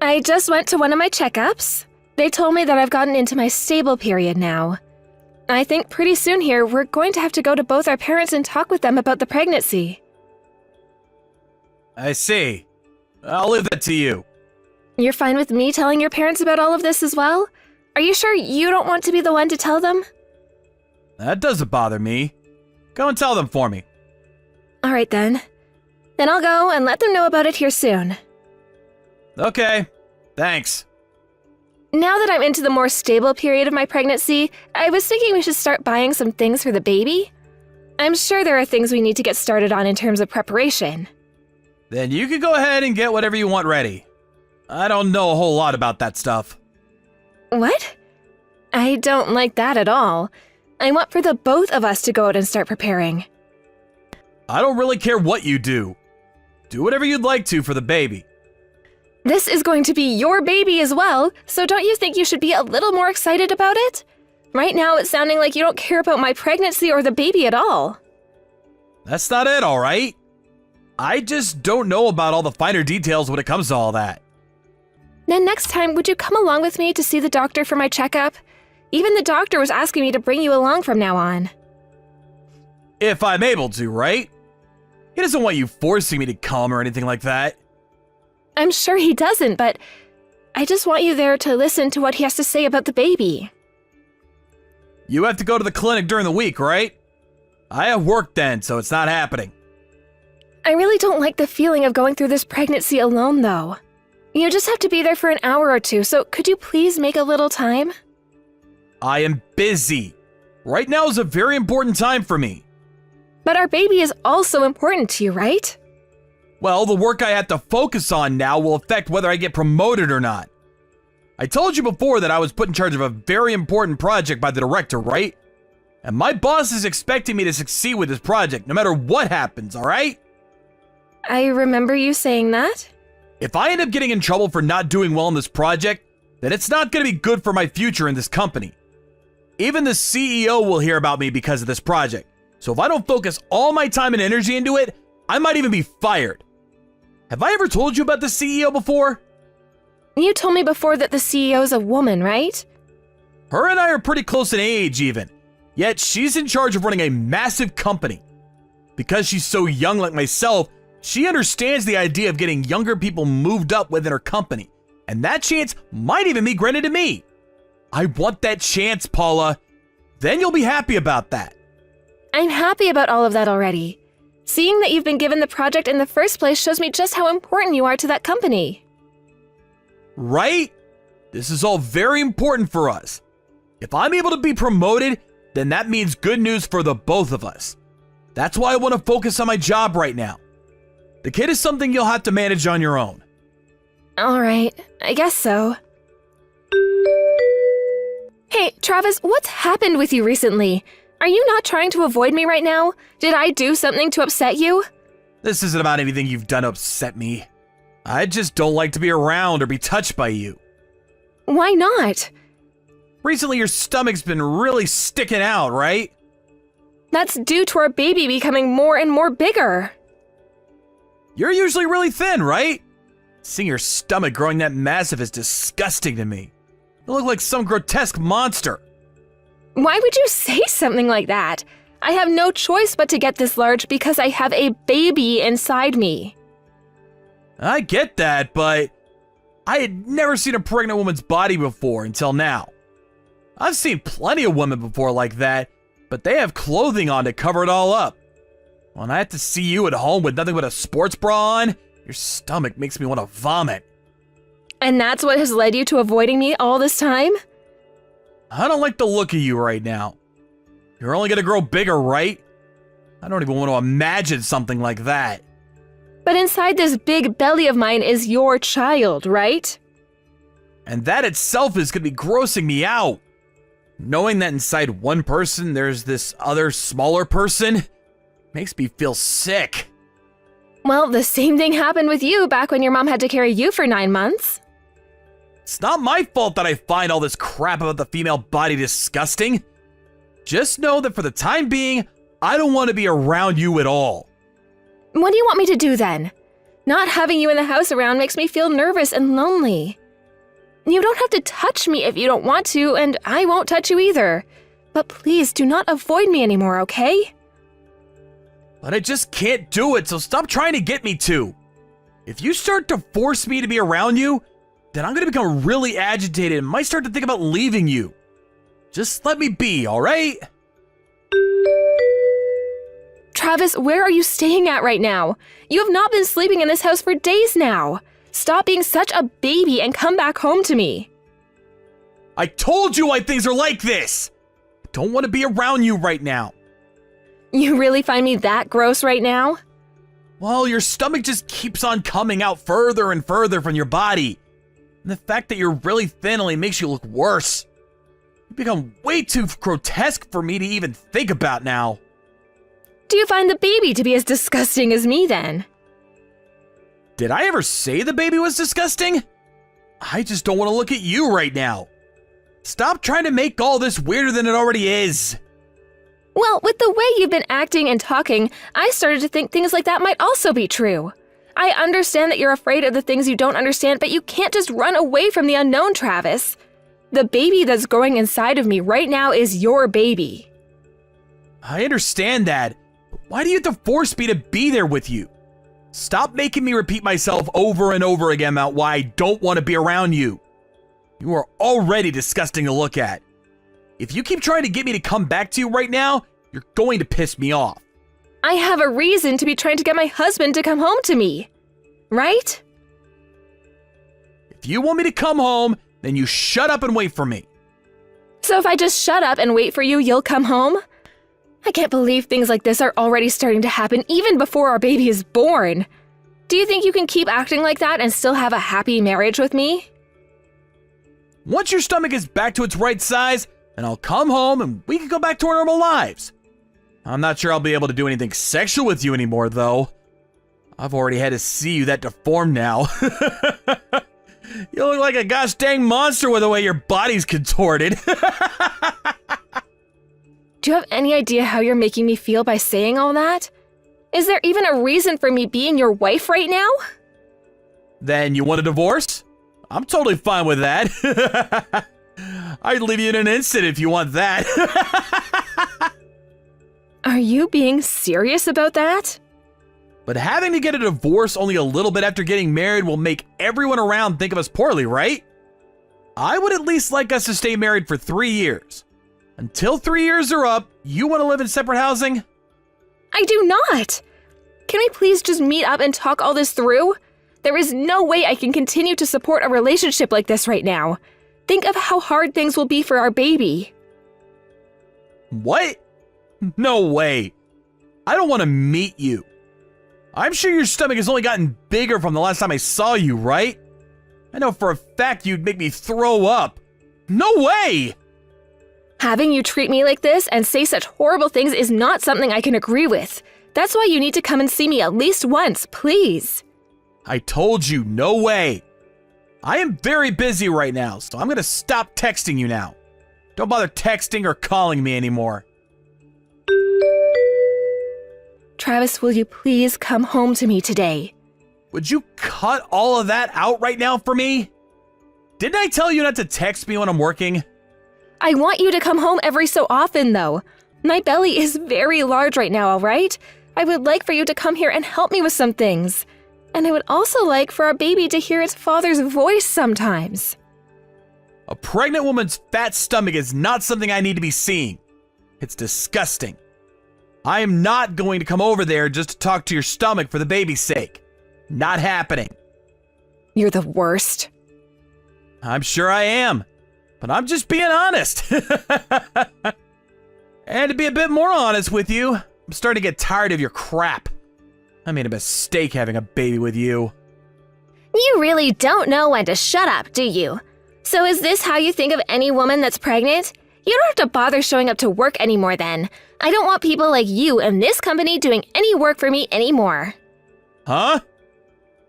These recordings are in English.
I just went to one of my checkups. They told me that I've gotten into my stable period now. I think pretty soon here, we're going to have to go to both our parents and talk with them about the pregnancy. I see. I'll leave that to you. You're fine with me telling your parents about all of this as well? Are you sure you don't want to be the one to tell them? That doesn't bother me. Go and tell them for me. Alright then. Then I'll go and let them know about it here soon. Okay, thanks. Now that I'm into the more stable period of my pregnancy, I was thinking we should start buying some things for the baby. I'm sure there are things we need to get started on in terms of preparation. Then you can go ahead and get whatever you want ready. I don't know a whole lot about that stuff. What? I don't like that at all. I want for the both of us to go out and start preparing. I don't really care what you do. Do whatever you'd like to for the baby. This is going to be your baby as well, so don't you think you should be a little more excited about it? Right now it's sounding like you don't care about my pregnancy or the baby at all. That's not it, all right? I just don't know about all the finer details when it comes to all that. Then next time, would you come along with me to see the doctor for my checkup? Even the doctor was asking me to bring you along from now on. If I'm able to, right? He doesn't want you forcing me to come or anything like that. I'm sure he doesn't, but I just want you there to listen to what he has to say about the baby. You have to go to the clinic during the week, right? I have work then, so it's not happening. I really don't like the feeling of going through this pregnancy alone, though. You just have to be there for an hour or two, so could you please make a little time? I am busy. Right now is a very important time for me. But our baby is also important to you, right? Well, the work I have to focus on now will affect whether I get promoted or not. I told you before that I was put in charge of a very important project by the director, right? And my boss is expecting me to succeed with this project no matter what happens, alright? I remember you saying that. If I end up getting in trouble for not doing well in this project, then it's not going to be good for my future in this company. Even the CEO will hear about me because of this project. So if I don't focus all my time and energy into it, I might even be fired. Have I ever told you about the CEO before? You told me before that the CEO's a woman, right? Her and I are pretty close in age even, yet she's in charge of running a massive company. Because she's so young like myself, she understands the idea of getting younger people moved up within her company, and that chance might even be granted to me. I want that chance, Paula. Then you'll be happy about that. I'm happy about all of that already. Seeing that you've been given the project in the first place shows me just how important you are to that company. Right? This is all very important for us. If I'm able to be promoted, then that means good news for the both of us. That's why I want to focus on my job right now. The kid is something you'll have to manage on your own. All right, I guess so. Hey, Travis, what's happened with you recently? Are you not trying to avoid me right now? Did I do something to upset you? This isn't about anything you've done to upset me. I just don't like to be around or be touched by you. Why not? Recently, your stomach's been really sticking out, right? That's due to our baby becoming more and more bigger. You're usually really thin, right? Seeing your stomach growing that massive is disgusting to me. You look like some grotesque monster. Why would you say something like that? I have no choice but to get this large because I have a baby inside me. I get that, but I had never seen a pregnant woman's body before until now. I've seen plenty of women before like that, but they have clothing on to cover it all up. When I have to see you at home with nothing but a sports bra on, your stomach makes me want to vomit. And that's what has led you to avoiding me all this time? I don't like the look of you right now. You're only gonna grow bigger, right? I don't even want to imagine something like that. But inside this big belly of mine is your child, right? And that itself is gonna be grossing me out. Knowing that inside one person there's this other smaller person makes me feel sick. Well, the same thing happened with you back when your mom had to carry you for 9 months. It's not my fault that I find all this crap about the female body disgusting. Just know that for the time being, I don't want to be around you at all. What do you want me to do then? Not having you in the house around makes me feel nervous and lonely. You don't have to touch me if you don't want to, and I won't touch you either. But please do not avoid me anymore, okay? But I just can't do it, so stop trying to get me to. If you start to force me to be around you, then I'm gonna become really agitated and might start to think about leaving you. Just let me be, alright? Travis, where are you staying at right now? You have not been sleeping in this house for days now. Stop being such a baby and come back home to me. I told you why things are like this! I don't want to be around you right now. You really find me that gross right now? Well, your stomach just keeps on coming out further and further from your body. And the fact that you're really thin only makes you look worse. You become way too grotesque for me to even think about now. Do you find the baby to be as disgusting as me then? Did I ever say the baby was disgusting? I just don't want to look at you right now. Stop trying to make all this weirder than it already is. Well, with the way you've been acting and talking, I started to think things like that might also be true. I understand that you're afraid of the things you don't understand, but you can't just run away from the unknown, Travis. The baby that's growing inside of me right now is your baby. I understand that, but why do you have to force me to be there with you? Stop making me repeat myself over and over again about why I don't want to be around you. You are already disgusting to look at. If you keep trying to get me to come back to you right now, you're going to piss me off. I have a reason to be trying to get my husband to come home to me, right? If you want me to come home, then you shut up and wait for me. So if I just shut up and wait for you, you'll come home? I can't believe things like this are already starting to happen even before our baby is born. Do you think you can keep acting like that and still have a happy marriage with me? Once your stomach is back to its right size, then I'll come home and we can go back to our normal lives. I'm not sure I'll be able to do anything sexual with you anymore, though. I've already had to see you that deformed now. You look like a gosh dang monster with the way your body's contorted. Do you have any idea how you're making me feel by saying all that? Is there even a reason for me being your wife right now? Then you want a divorce? I'm totally fine with that. I'd leave you in an instant if you want that. Are you being serious about that? But having to get a divorce only a little bit after getting married will make everyone around think of us poorly, right? I would at least like us to stay married for 3 years. Until 3 years are up, you want to live in separate housing? I do not! Can we please just meet up and talk all this through? There is no way I can continue to support a relationship like this right now. Think of how hard things will be for our baby. What? No way. I don't want to meet you. I'm sure your stomach has only gotten bigger from the last time I saw you, right? I know for a fact you'd make me throw up. No way! Having you treat me like this and say such horrible things is not something I can agree with. That's why you need to come and see me at least once, please. I told you, no way. I am very busy right now, so I'm gonna stop texting you now. Don't bother texting or calling me anymore. Travis, will you please come home to me today? Would you cut all of that out right now for me? Didn't I tell you not to text me when I'm working? I want you to come home every so often, though. My belly is very large right now, all right? I would like for you to come here and help me with some things. And I would also like for our baby to hear its father's voice sometimes. A pregnant woman's fat stomach is not something I need to be seeing. It's disgusting. I am not going to come over there just to talk to your stomach for the baby's sake. Not happening. You're the worst. I'm sure I am, but I'm just being honest. And to be a bit more honest with you, I'm starting to get tired of your crap. I made a mistake having a baby with you. You really don't know when to shut up, do you? So is this how you think of any woman that's pregnant? You don't have to bother showing up to work anymore then. I don't want people like you in this company doing any work for me anymore. Huh?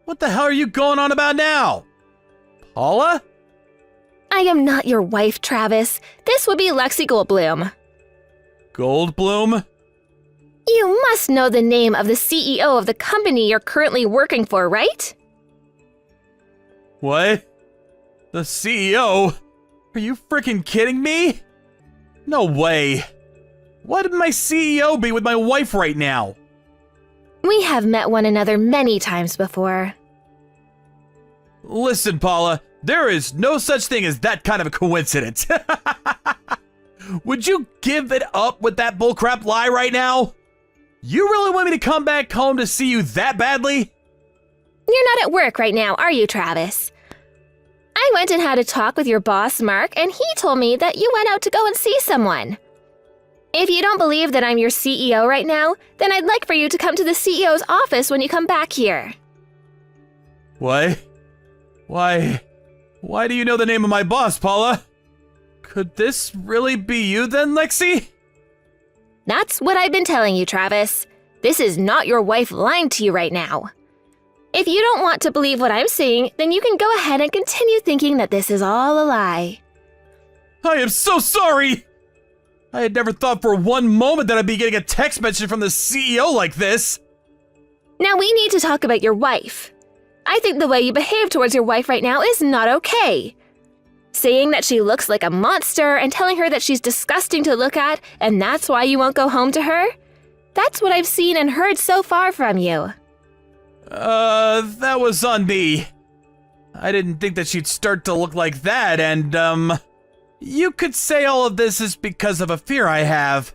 What the hell are you going on about now? Paula? I am not your wife, Travis. This would be Lexi Goldblum. Goldblum? You must know the name of the CEO of the company you're currently working for, right? What? The CEO? Are you freaking kidding me? No way. Why would my CEO be with my wife right now? We have met one another many times before. Listen, Paula, there is no such thing as that kind of a coincidence. Would you give it up with that bullcrap lie right now? You really want me to come back home to see you that badly? You're not at work right now, are you, Travis? I went and had a talk with your boss, Mark, and he told me that you went out to go and see someone. If you don't believe that I'm your CEO right now, then I'd like for you to come to the CEO's office when you come back here. What? Why do you know the name of my boss, Paula? Could this really be you then, Lexi? That's what I've been telling you, Travis. This is not your wife lying to you right now. If you don't want to believe what I'm saying, then you can go ahead and continue thinking that this is all a lie. I am so sorry! I had never thought for one moment that I'd be getting a text message from the CEO like this. Now we need to talk about your wife. I think the way you behave towards your wife right now is not okay. Saying that she looks like a monster and telling her that she's disgusting to look at and that's why you won't go home to her? That's what I've seen and heard so far from you. That was on me. I didn't think that she'd start to look like that, and, you could say all of this is because of a fear I have.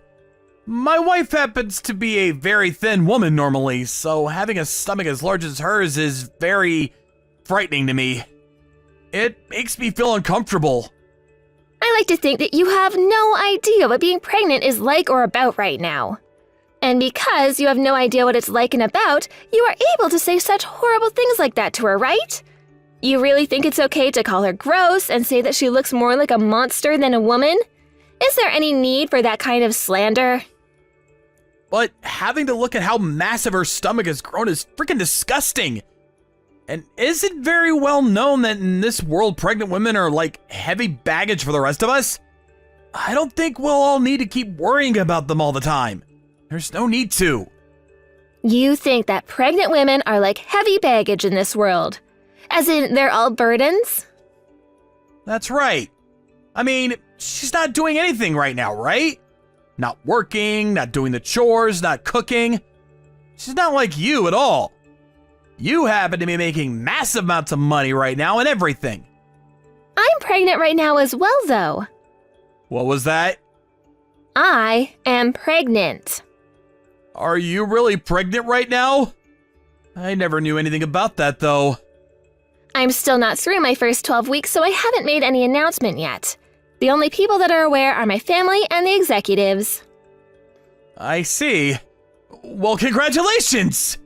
My wife happens to be a very thin woman normally, so having a stomach as large as hers is very frightening to me. It makes me feel uncomfortable. I like to think that you have no idea what being pregnant is like or about right now. And because you have no idea what it's like and about, you are able to say such horrible things like that to her, right? You really think it's okay to call her gross and say that she looks more like a monster than a woman? Is there any need for that kind of slander? But having to look at how massive her stomach has grown is freaking disgusting. And is it very well known that in this world pregnant women are like heavy baggage for the rest of us? I don't think we'll all need to keep worrying about them all the time. There's no need to. You think that pregnant women are like heavy baggage in this world? As in, they're all burdens? That's right. I mean, she's not doing anything right now, right? Not working, not doing the chores, not cooking. She's not like you at all. You happen to be making massive amounts of money right now and everything. I'm pregnant right now as well, though. What was that? I am pregnant. Are you really pregnant right now? I never knew anything about that, though. I'm still not through my first 12 weeks, so I haven't made any announcement yet. The only people that are aware are my family and the executives. I see. Well, congratulations!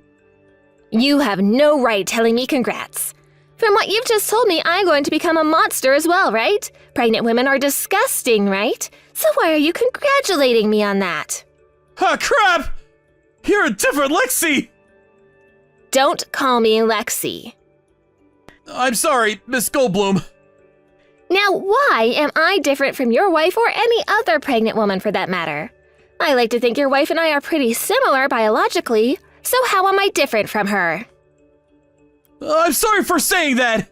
You have no right telling me congrats. From what you've just told me, I'm going to become a monster as well, right? Pregnant women are disgusting, right? So why are you congratulating me on that? Ah, crap! You're a different Lexi! Don't call me Lexi. I'm sorry, Miss Goldblum. Now, why am I different from your wife or any other pregnant woman for that matter? I like to think your wife and I are pretty similar biologically, so how am I different from her? I'm sorry for saying that.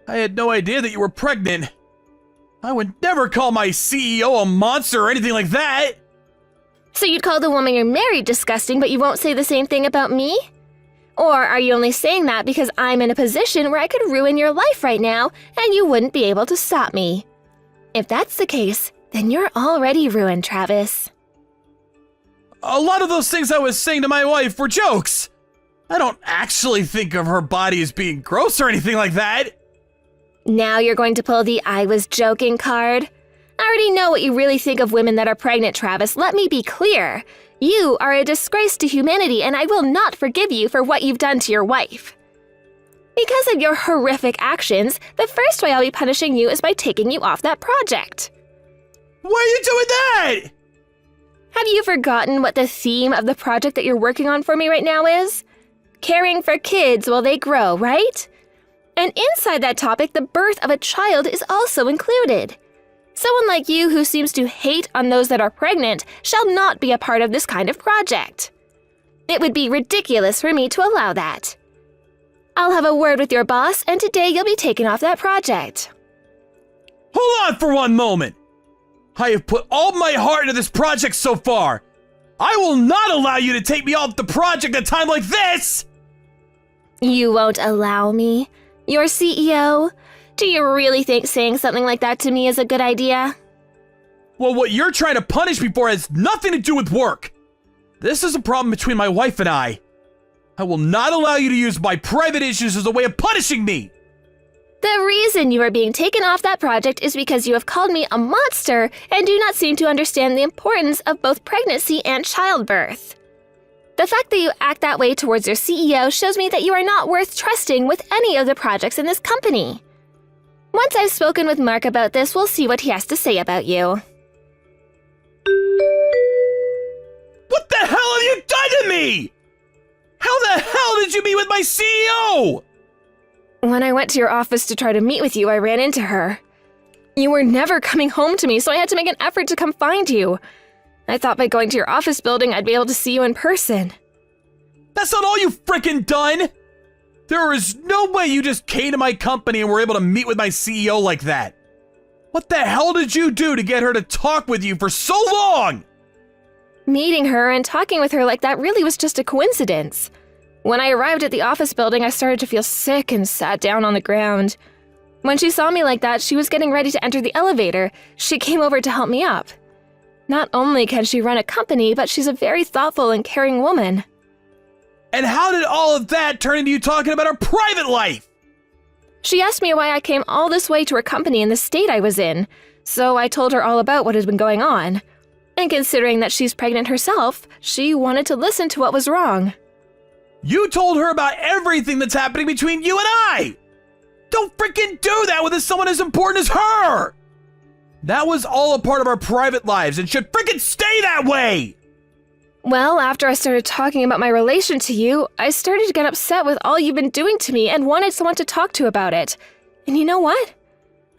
I had no idea that you were pregnant. I would never call my CEO a monster or anything like that. So you'd call the woman you're married disgusting, but you won't say the same thing about me? Or are you only saying that because I'm in a position where I could ruin your life right now and you wouldn't be able to stop me? If that's the case, then you're already ruined, Travis. A lot of those things I was saying to my wife were jokes. I don't actually think of her body as being gross or anything like that. Now you're going to pull the I was joking card? I already know what you really think of women that are pregnant, Travis. Let me be clear. You are a disgrace to humanity, and I will not forgive you for what you've done to your wife. Because of your horrific actions, the first way I'll be punishing you is by taking you off that project. Why are you doing that? Have you forgotten what the theme of the project that you're working on for me right now is? Caring for kids while they grow, right? And inside that topic, the birth of a child is also included. Someone like you who seems to hate on those that are pregnant shall not be a part of this kind of project. It would be ridiculous for me to allow that. I'll have a word with your boss, and today you'll be taken off that project. Hold on for one moment. I have put all my heart into this project so far. I will not allow you to take me off the project at a time like this! You won't allow me? Your CEO? Do you really think saying something like that to me is a good idea? Well, what you're trying to punish me for has nothing to do with work. This is a problem between my wife and I. I will not allow you to use my private issues as a way of punishing me. The reason you are being taken off that project is because you have called me a monster and do not seem to understand the importance of both pregnancy and childbirth. The fact that you act that way towards your CEO shows me that you are not worth trusting with any of the projects in this company. Once I've spoken with Mark about this, we'll see what he has to say about you. What the hell have you done to me? How the hell did you meet with my CEO? When I went to your office to try to meet with you, I ran into her. You were never coming home to me, so I had to make an effort to come find you. I thought by going to your office building, I'd be able to see you in person. That's not all you've frickin' done! There is no way you just came to my company and were able to meet with my CEO like that. What the hell did you do to get her to talk with you for so long? Meeting her and talking with her like that really was just a coincidence. When I arrived at the office building, I started to feel sick and sat down on the ground. When she saw me like that, she was getting ready to enter the elevator. She came over to help me up. Not only can she run a company, but she's a very thoughtful and caring woman. And how did all of that turn into you talking about her private life? She asked me why I came all this way to her company in the state I was in, so I told her all about what had been going on. And considering that she's pregnant herself, she wanted to listen to what was wrong. You told her about everything that's happening between you and I! Don't freaking do that with someone as important as her! That was all a part of our private lives and should freaking stay that way! Well, after I started talking about my relation to you, I started to get upset with all you've been doing to me and wanted someone to talk to about it. And you know what?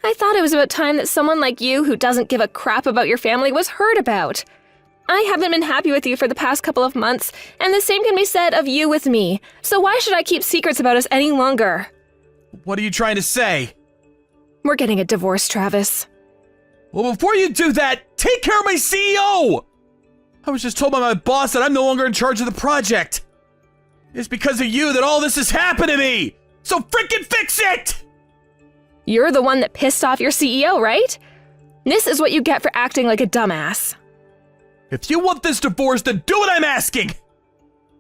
I thought it was about time that someone like you who doesn't give a crap about your family was heard about. I haven't been happy with you for the past couple of months, and the same can be said of you with me. So why should I keep secrets about us any longer? What are you trying to say? We're getting a divorce, Travis. Well, before you do that, take care of my CEO! I was just told by my boss that I'm no longer in charge of the project. It's because of you that all this has happened to me! So freaking fix it! You're the one that pissed off your CEO, right? This is what you get for acting like a dumbass. If you want this divorce, then do what I'm asking!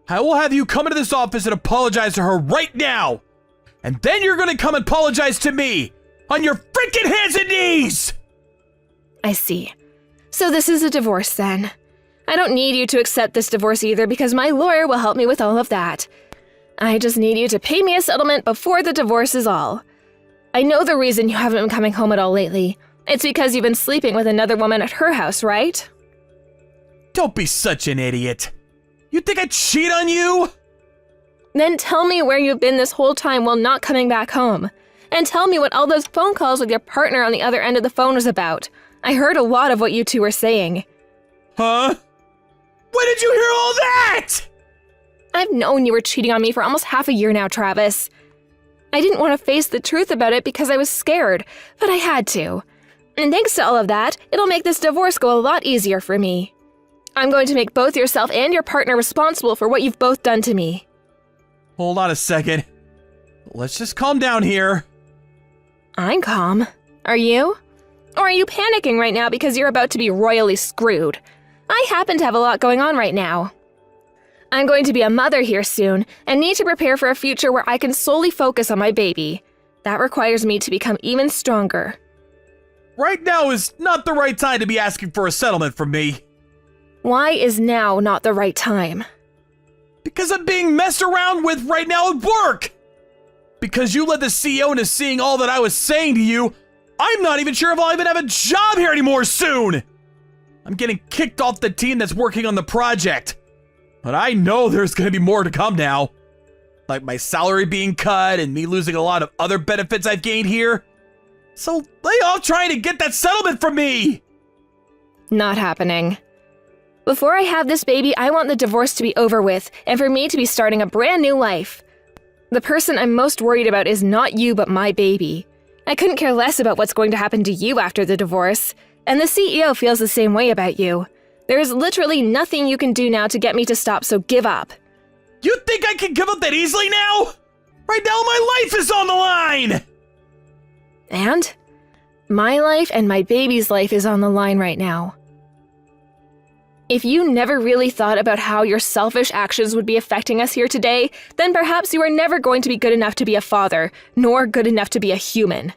I will have you come into this office and apologize to her right now! And then you're gonna come and apologize to me! On your freaking hands and knees! I see. So this is a divorce then. I don't need you to accept this divorce either because my lawyer will help me with all of that. I just need you to pay me a settlement before the divorce is all. I know the reason you haven't been coming home at all lately. It's because you've been sleeping with another woman at her house, right? Don't be such an idiot. You think I'd cheat on you? Then tell me where you've been this whole time while not coming back home. And tell me what all those phone calls with your partner on the other end of the phone was about. I heard a lot of what you two were saying. Huh? When did you hear all that? I've known you were cheating on me for almost half a year now, Travis. I didn't want to face the truth about it because I was scared, but I had to. And thanks to all of that, it'll make this divorce go a lot easier for me. I'm going to make both yourself and your partner responsible for what you've both done to me. Hold on a second. Let's just calm down here. I'm calm. Are you? Or are you panicking right now because you're about to be royally screwed? I happen to have a lot going on right now. I'm going to be a mother here soon and need to prepare for a future where I can solely focus on my baby. That requires me to become even stronger. Right now is not the right time to be asking for a settlement from me. Why is now not the right time? Because I'm being messed around with right now at work. Because you led the CEO into seeing all that I was saying to you, I'm not even sure if I'll even have a job here anymore soon. I'm getting kicked off the team that's working on the project. But I know there's going to be more to come now. Like my salary being cut and me losing a lot of other benefits I've gained here. So lay off trying to get that settlement from me! Not happening. Before I have this baby, I want the divorce to be over with and for me to be starting a brand new life. The person I'm most worried about is not you, but my baby. I couldn't care less about what's going to happen to you after the divorce. And the CEO feels the same way about you. There is literally nothing you can do now to get me to stop, so give up. You think I can give up that easily now? Right now my life is on the line! And? My life and my baby's life is on the line right now. If you never really thought about how your selfish actions would be affecting us here today, then perhaps you are never going to be good enough to be a father, nor good enough to be a human.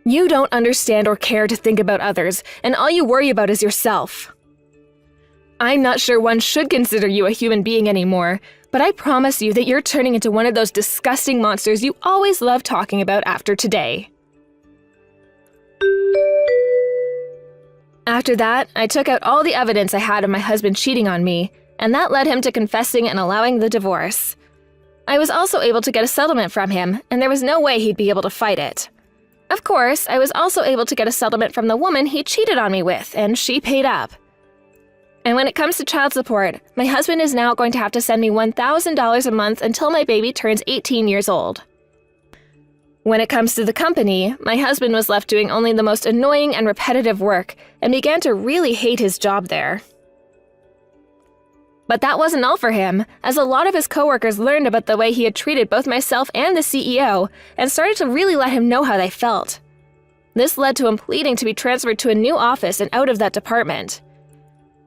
You don't understand or care to think about others, and all you worry about is yourself. I'm not sure one should consider you a human being anymore, but I promise you that you're turning into one of those disgusting monsters you always loved talking about after today. After that, I took out all the evidence I had of my husband cheating on me, and that led him to confessing and allowing the divorce. I was also able to get a settlement from him, and there was no way he'd be able to fight it. Of course, I was also able to get a settlement from the woman he cheated on me with, and she paid up. And when it comes to child support, my husband is now going to have to send me $1,000 a month until my baby turns 18 years old. When it comes to the company, my husband was left doing only the most annoying and repetitive work and began to really hate his job there. But that wasn't all for him, as a lot of his coworkers learned about the way he had treated both myself and the CEO and started to really let him know how they felt. This led to him pleading to be transferred to a new office and out of that department.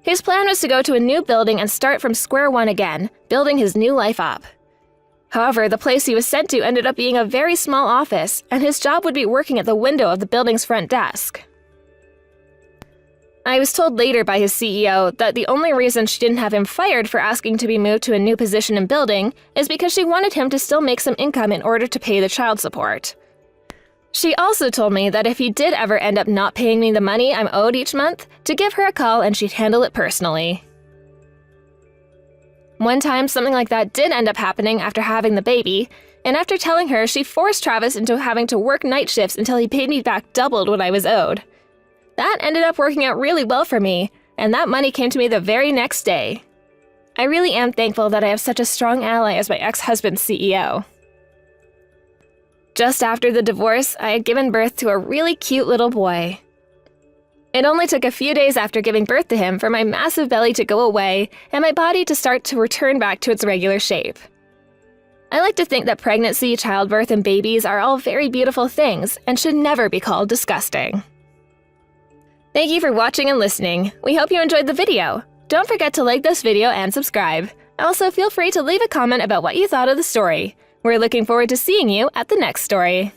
His plan was to go to a new building and start from square one again, building his new life up. However, the place he was sent to ended up being a very small office, and his job would be working at the window of the building's front desk. I was told later by his CEO that the only reason she didn't have him fired for asking to be moved to a new position in building is because she wanted him to still make some income in order to pay the child support. She also told me that if he did ever end up not paying me the money I'm owed each month, to give her a call and she'd handle it personally. One time, something like that did end up happening after having the baby, and after telling her, she forced Travis into having to work night shifts until he paid me back doubled what I was owed. That ended up working out really well for me, and that money came to me the very next day. I really am thankful that I have such a strong ally as my ex-husband's CEO. Just after the divorce, I had given birth to a really cute little boy. It only took a few days after giving birth to him for my massive belly to go away and my body to start to return back to its regular shape. I like to think that pregnancy, childbirth, and babies are all very beautiful things and should never be called disgusting. Thank you for watching and listening. We hope you enjoyed the video. Don't forget to like this video and subscribe. Also, feel free to leave a comment about what you thought of the story. We're looking forward to seeing you at the next story.